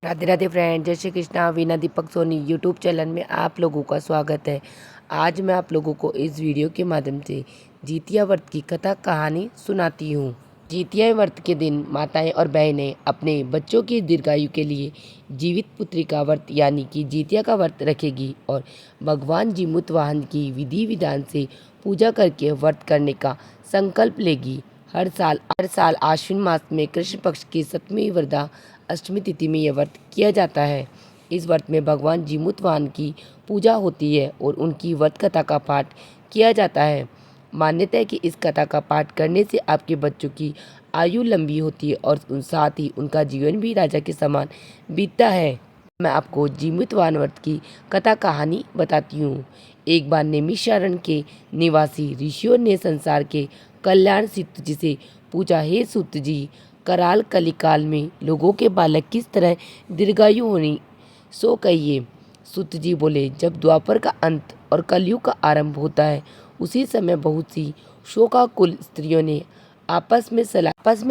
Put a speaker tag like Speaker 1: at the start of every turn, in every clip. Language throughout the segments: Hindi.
Speaker 1: राधे राधे फ्रेंड, जय श्री कृष्णा। वीना दीपक सोनी यूट्यूब चैनल में आप लोगों का स्वागत है। आज मैं आप लोगों को इस वीडियो के माध्यम से जितिया व्रत की कथा कहानी सुनाती हूँ। जितिया व्रत के दिन माताएं और बहनें अपने बच्चों की दीर्घायु के लिए जीवित पुत्री का व्रत यानी कि जितिया का व्रत रखेगी और भगवान जीमूत वाहन की विधि विधान से पूजा करके व्रत करने का संकल्प लेगी। हर साल आश्विन मास में कृष्ण पक्ष की 7वीं वरदा अष्टमी तिथि में यह व्रत किया जाता है। इस व्रत में भगवान जीमूतवाहन की पूजा होती है और उनकी व्रत कथा का पाठ किया जाता है। मान्यता है कि इस कथा का पाठ करने से आपके बच्चों की आयु लंबी होती है और साथ ही उनका जीवन भी राजा के समान बीतता है। मैं आपको जीमूतवाहन व्रत की कथा कहानी बताती हूँ। एक बार नैमिषारण्य के निवासी ऋषियों ने संसार के कल्याण सूत जी से पूछा, हे सूत जी, कराल कलिकाल में लोगों के बालक किस तरह दीर्घायु होनी, सो कहिए। सूत जी बोले, जब द्वापर का अंत और कलयुग का आरंभ होता है उसी समय बहुत सी शोकाकुल स्त्रियों ने आपस में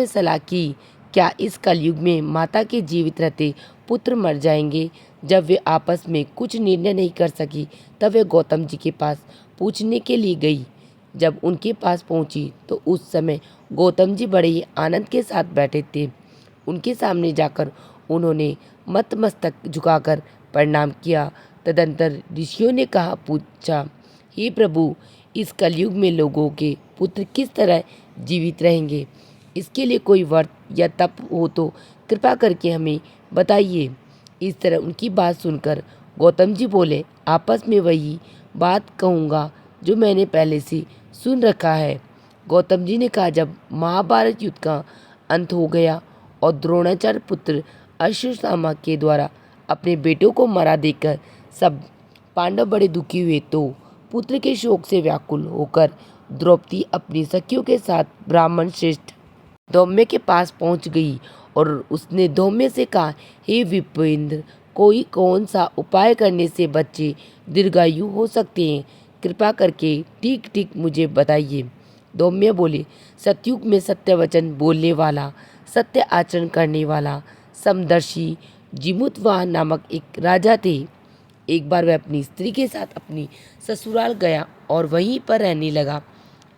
Speaker 1: सलाह की, क्या इस कलयुग में माता के जीवित रहते पुत्र मर जाएंगे। जब वे आपस में कुछ निर्णय नहीं कर सकी तब वे गौतम जी के पास पूछने के लिए गई। जब उनके पास पहुंची तो उस समय गौतम जी बड़े ही आनंद के साथ बैठे थे। उनके सामने जाकर उन्होंने मस्तक झुकाकर प्रणाम किया। तदंतर ऋषियों ने पूछा, हे प्रभु, इस कलयुग में लोगों के पुत्र किस तरह जीवित रहेंगे। इसके लिए कोई व्रत या तप हो तो कृपा करके हमें बताइए। इस तरह उनकी बात सुनकर गौतम जी बोले, आपस में वही बात कहूँगा जो मैंने पहले से सुन रखा है। गौतम जी ने कहा, जब महाभारत युद्ध का अंत हो गया और द्रोणाचार्य पुत्र अश्वत्थामा के द्वारा अपने बेटों को मारा देकर सब पांडव बड़े दुखी हुए तो पुत्र के शोक से व्याकुल होकर द्रौपदी अपनी सखियों के साथ ब्राह्मण श्रेष्ठ धौम्य के पास पहुंच गई और उसने धौम्य से कहा, हे विप्रेंद्र, कोई कौन सा उपाय करने से बच्चे दीर्घायु हो सकते हैं, कृपा करके ठीक ठीक मुझे बताइए। धौम्य बोले, सतयुग में सत्य वचन बोलने वाला, सत्य आचरण करने वाला समदर्शी जीमूतवाहन नामक एक राजा थे। एक बार वह अपनी स्त्री के साथ अपनी ससुराल गया और वहीं पर रहने लगा।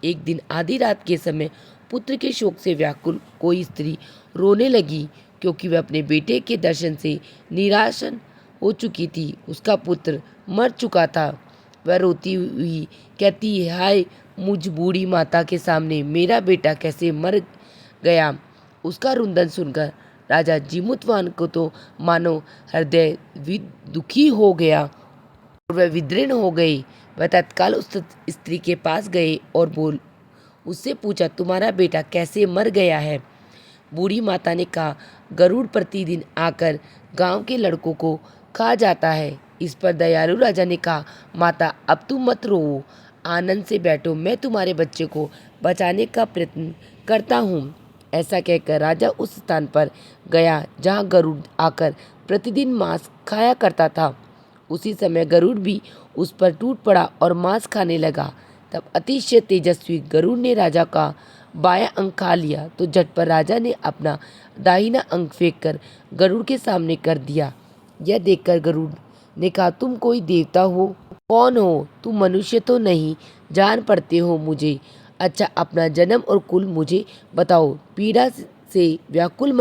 Speaker 1: एक दिन आधी रात के समय पुत्र के शोक से व्याकुल कोई स्त्री रोने लगी, क्योंकि वह अपने बेटे के दर्शन से निराशन हो चुकी थी। उसका पुत्र मर चुका था। वह रोती हुई कहती है, हाय, मुझ बूढ़ी माता के सामने मेरा बेटा कैसे मर गया। उसका रुंदन सुनकर राजा जीमूतवाहन को तो मानो हृदय दुखी हो गया और वह विदीर्ण हो गई। वह तत्काल उस स्त्री के पास गए और उससे पूछा, तुम्हारा बेटा कैसे मर गया है। बूढ़ी माता ने कहा, गरुड़ प्रतिदिन आकर गांव के लड़कों को खा जाता है। इस पर दयालु राजा ने कहा, माता, अब तुम मत रो, आनंद से बैठो, मैं तुम्हारे बच्चे को बचाने का प्रयत्न करता हूँ। ऐसा कहकर राजा उस स्थान पर गया जहाँ गरुड़ आकर प्रतिदिन मांस खाया करता था। उसी समय गरुड़ भी उस पर टूट पड़ा और मांस खाने लगा। तब अतिशय तेजस्वी गरुड़ ने राजा का बायां अंग खा लिया तो झटपट राजा ने अपना दाहिना अंग फेंक कर गरुड़ के सामने कर दिया। यह देखकर गरुड़ ने कहा, तुम कोई देवता हो? कौन हो तुम? मनुष्य तो नहीं जान पड़ते हो मुझे। अच्छा, अपना जन्म और कुल मुझे बताओ। पीड़ा से व्याकुल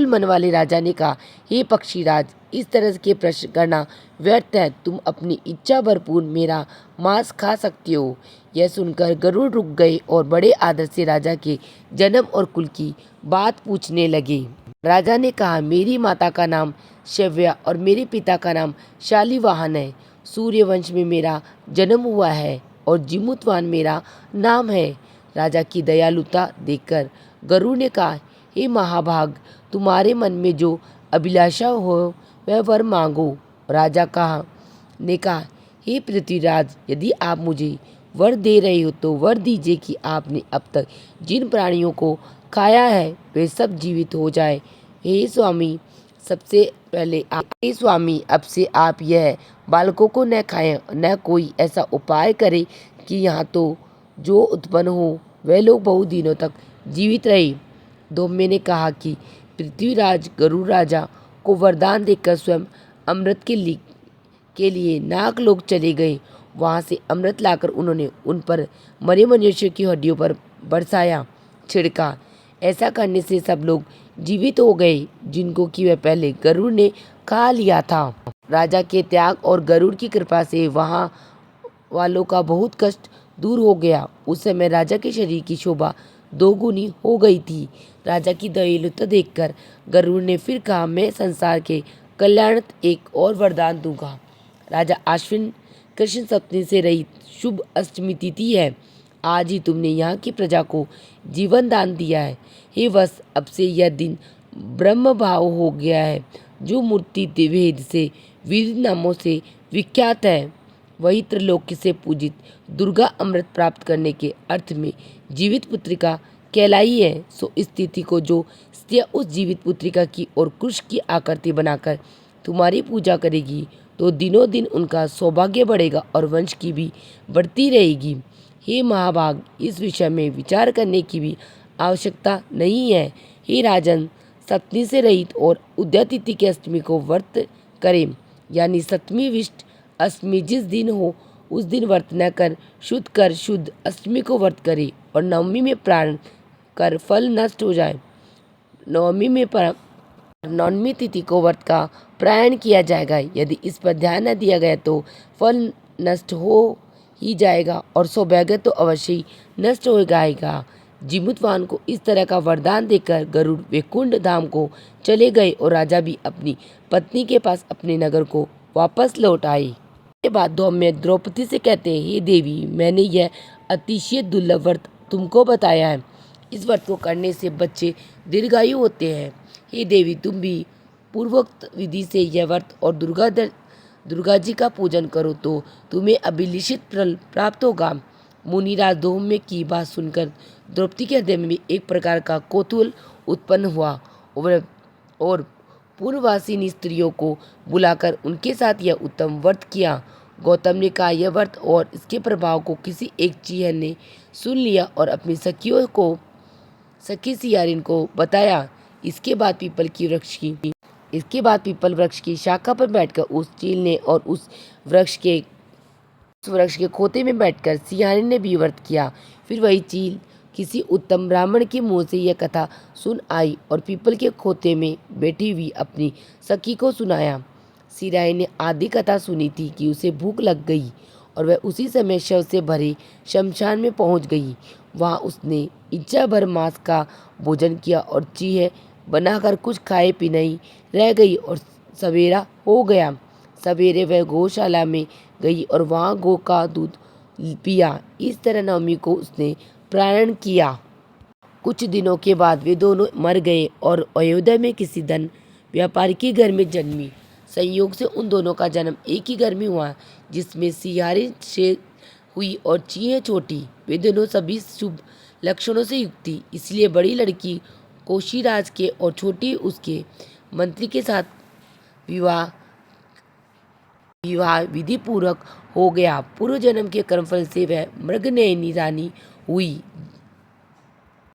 Speaker 1: मन वाले राजा ने कहा, हे पक्षीराज, इस तरह के प्रश्न करना व्यर्थ है। तुम अपनी इच्छा भरपूर मेरा मांस खा सकते हो। यह सुनकर गरुड़ रुक गए और बड़े आदर से राजा के जन्म और कुल की बात पूछने लगे। राजा ने कहा, मेरी माता का नाम शव्या और मेरे पिता का नाम शालिवाहन है। सूर्यवंश में मेरा जन्म हुआ है और जीमूतवाहन मेरा नाम है। राजा की दयालुता देखकर गरुड़ ने कहा, हे महाभाग, तुम्हारे मन में जो अभिलाषा हो वह वर मांगो। राजा ने कहा, हे पृथ्वीराज, यदि आप मुझे वर दे रहे हो तो वर दीजिए कि आपने अब तक जिन प्राणियों को खाया है वे सब जीवित हो जाए। हे स्वामी, अब से आप यह बालकों को न खाएं, न कोई ऐसा उपाय करें कि यहाँ तो जो उत्पन्न हो वह लोग बहुत दिनों तक जीवित रहे। धौम्य ने कहा कि पृथ्वीराज गरुड़ राजा को वरदान देकर स्वयं अमृत के लिए नागलोक चले गए। वहाँ से अमृत लाकर उन्होंने उन पर मरे मनुष्य की हड्डियों पर बरसाया छिड़का। ऐसा करने से सब लोग जीवित हो गए जिनको कि वह पहले गरुड़ ने खा लिया था। राजा के त्याग और गरुड़ की कृपा से वहाँ वालों का बहुत कष्ट दूर हो गया। उस समय राजा के शरीर की शोभा दोगुनी हो गई थी। राजा की दयालुता देखकर गरुड़ ने फिर कहा, मैं संसार के कल्याणार्थ एक और वरदान दूंगा। राजा आश्विन कृष्ण सप्तमी से रहित शुभ अष्टमी तिथि है। आज ही तुमने यहाँ की प्रजा को जीवन दान दिया है। हे वत्स, अब से यह दिन ब्रह्म भाव हो गया है। जो मूर्ति भेद से विविध नामों से विख्यात है, वही त्रिलोकी से पूजित दुर्गा अमृत प्राप्त करने के अर्थ में जीवित पुत्रिका कहलाई है। सो इस तिथि को जो स्त्रियाँ उस जीवित पुत्रिका की और कृष्ण की आकृति बनाकर तुम्हारी पूजा करेगी, तो दिनों दिन उनका सौभाग्य बढ़ेगा और वंश की भी बढ़ती रहेगी। हे महाभाग, इस विषय में विचार करने की भी आवश्यकता नहीं है। हे राजन, सप्तमी से रहित और उदया तिथि के अष्टमी को व्रत करें, यानी सप्तमी विष्ट अष्टमी जिस दिन हो उस दिन व्रत न कर शुद्ध अष्टमी को व्रत करे और नवमी में प्राण कर फल नष्ट हो जाए। नवमी तिथि को व्रत का प्रायण किया जाएगा। यदि इस पर ध्यान न दिया गया तो फल नष्ट हो ही जाएगा और सौभाग्य तो अवश्य ही नष्ट हो जाएगा। जिमुतवान को इस तरह का वरदान देकर गरुड़ वैकुंठ धाम को चले गए और राजा भी अपनी पत्नी के पास अपने नगर को वापस लौट आए। के बाद धौम्य द्रौपदी से कहते हैं, हे देवी, मैंने यह अतिशय दुर्लभ व्रत तुमको बताया है। इस व्रत को करने से बच्चे दीर्घायु होते हैं। हे देवी, तुम भी पूर्वोक्त विधि से यह व्रत और दुर्गा जी का पूजन करो तो तुम्हें अभिलिषित फल प्राप्त होगा। मुनिराज धौम्य की बात सुनकर द्रौपदी के हृदय में भी एक प्रकार का कौतूहल उत्पन्न हुआ और पूर्ववासिनी स्त्रियों को बुलाकर उनके साथ यह उत्तम व्रत किया। गौतम ने कहा, यह व्रत और इसके प्रभाव को किसी एक चीह ने सुन लिया और अपनी सखी सियारिन को बताया। इसके बाद पीपल वृक्ष की शाखा पर बैठकर उस चील ने और उस वृक्ष के खोते में बैठकर सियारिन ने भी व्रत किया। फिर वही चील किसी उत्तम ब्राह्मण के मुंह से यह कथा सुन आई और पीपल के खोते में बैठी हुई अपनी सखी को सुनाया। सियारिन ने आधी कथा सुनी थी कि उसे भूख लग गई और वह उसी समय शव से भरे शमशान में पहुंच गई। वहां उसने इच्छा भर मांस का भोजन किया और चीह बनाकर कुछ खाए पीने ही रह गई और सवेरा हो गया। सवेरे वह गौशाला में गई और वहां गौ का दूध पिया। इस तरह नवमी को उसने प्रायण किया। कुछ दिनों के बाद वे दोनों मर गए और अयोध्या में किसी धन व्यापारी के घर में जन्मी। संयोग से उन दोनों का जन्म एक ही घर में हुआ, जिसमें सियारिन शेर हुई और चीह छोटी। वे दोनों सभी शुभ लक्षणों से युक्त थी, इसलिए बड़ी लड़की कौशिराज के और छोटी उसके मंत्री के साथ विवाह विधि पूर्वक हो गया। पूर्व जन्म के कर्मफल से वह मृगनयनी रानी हुई।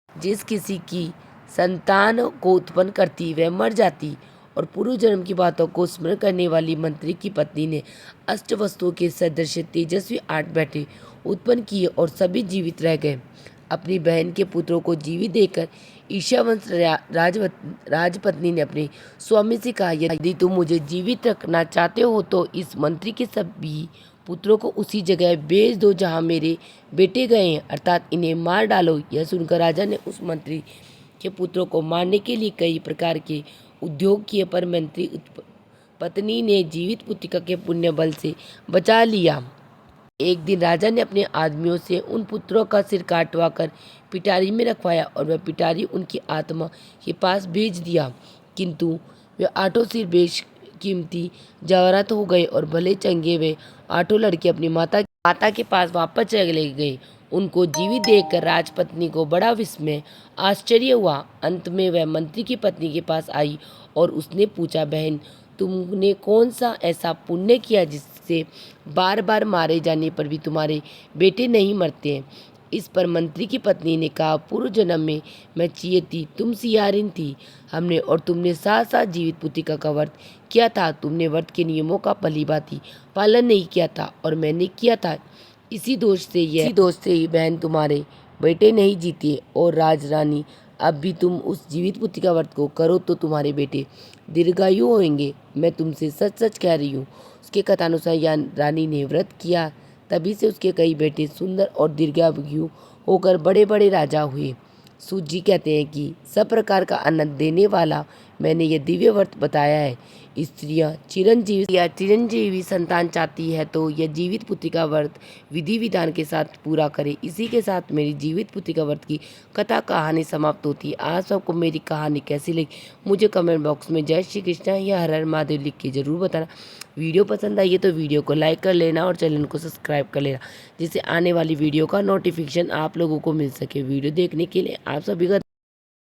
Speaker 1: जिस किसी की संतान को उत्पन्न करती वह मर जाती और पूर्व जन्म की बातों को स्मरण करने वाली मंत्री की पत्नी ने अष्ट वस्तुओं के सदृश तेजस्वी 8 बेटे उत्पन्न किए और सभी जीवित रह गए। अपनी बहन के पुत्रों को जीवित देखकर ईर्ष्यावश राजपत्नी ने अपने स्वामी से कहा, यदि तुम मुझे जीवित रखना चाहते हो तो इस मंत्री के सभी पुत्रों को उसी जगह भेज दो जहाँ मेरे बेटे गए हैं, अर्थात इन्हें मार डालो। यह सुनकर राजा ने उस मंत्री के पुत्रों को मारने के लिए कई प्रकार के उद्योग किए, पर मंत्री पत्नी ने जीवित पुत्रिका के पुण्य बल से बचा लिया। एक दिन राजा ने अपने आदमियों से उन पुत्रों का सिर काटवा कर पिटारी में रखवाया और वह पिटारी उनकी आत्मा के पास भेज दिया, किंतु वे 8 सिर बेशकीमती जवाहरात हो गए और भले चंगे वे 8 लड़के अपनी माता के पास वापस चले गए। उनको जीवित देखकर राजपत्नी को बड़ा विस्मय आश्चर्य हुआ। अंत में वह मंत्री की पत्नी के पास आई और उसने पूछा, बहन, तुमने कौन सा ऐसा पुण्य किया जिससे बार बार मारे जाने पर भी तुम्हारे बेटे नहीं मरते हैं? इस पर मंत्री की पत्नी ने कहा, पूर्व जन्म में मैं चियती, तुम सियारिन थी। हमने और तुमने साथ साथ जीवित पुत्रिका का व्रत किया था। तुमने व्रत के नियमों का भलीभांति पालन नहीं किया था और मैंने किया था। इसी दोष से ही बहन तुम्हारे बेटे नहीं जीते और राजरानी, अब भी तुम उस जीवित पुत्रिका व्रत को करो तो तुम्हारे बेटे दीर्घायु होंगे। मैं तुमसे सच सच कह रही हूँ। उसके कथानुसार यह रानी ने व्रत किया, तभी से उसके कई बेटे सुंदर और दीर्घायु होकर बड़े बड़े राजा हुए। सूत जी कहते हैं कि सब प्रकार का आनंद देने वाला मैंने ये दिव्य व्रत बताया है। स्त्रियां चिरंजीवी संतान चाहती है तो यह जीवित पुत्रिका व्रत विधि विधान के साथ पूरा करे। इसी के साथ मेरी जीवित पुत्रिका व्रत की कथा कहानी समाप्त होती है। आप सबको मेरी कहानी कैसी लगी मुझे कमेंट बॉक्स में जय श्री कृष्ण या हर हर महादेव लिख के ज़रूर बताना। वीडियो पसंद आई है तो वीडियो को लाइक कर लेना और चैनल को सब्सक्राइब कर लेना, जिससे आने वाली वीडियो का नोटिफिकेशन आप लोगों को मिल सके। वीडियो देखने के लिए आप सभी का